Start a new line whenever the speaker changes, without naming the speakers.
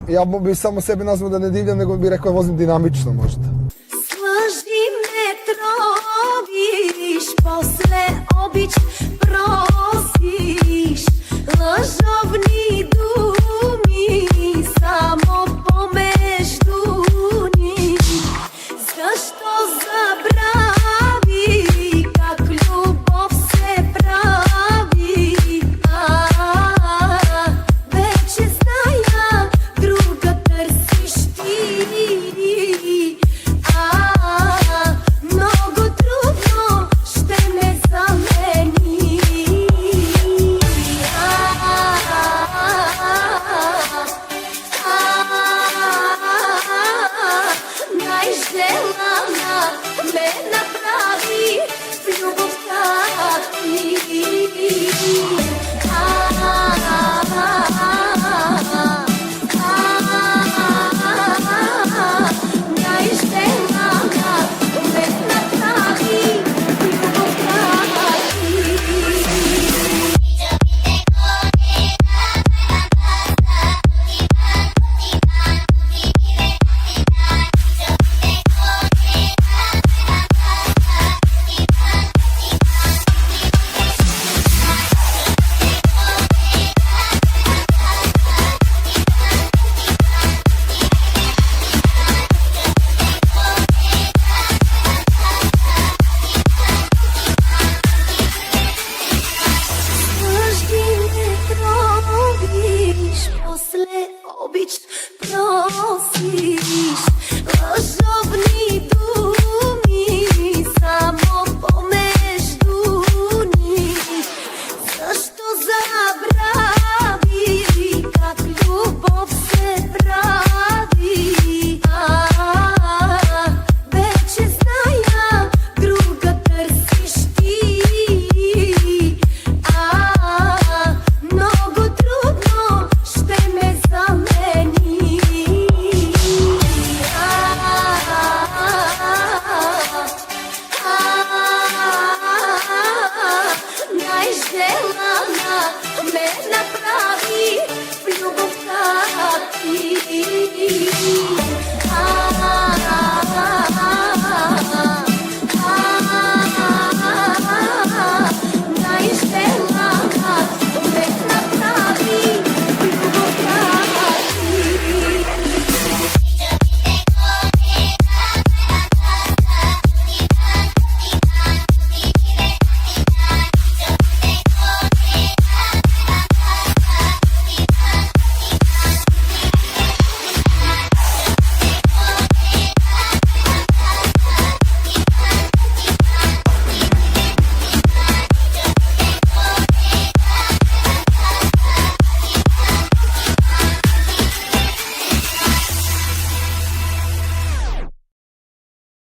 Ја би само себе назвал да не дивljam, него би рекол возим динамично можда.
Слажи ме тровиш, после обич просиш, лажовни думи само помежду ни. Зашто забрави как љубов се прави? Веќе знаја, друга трсиш ти. Многу трудно ще ме замени. Најжелана ме направи љубовта ти. После обич прос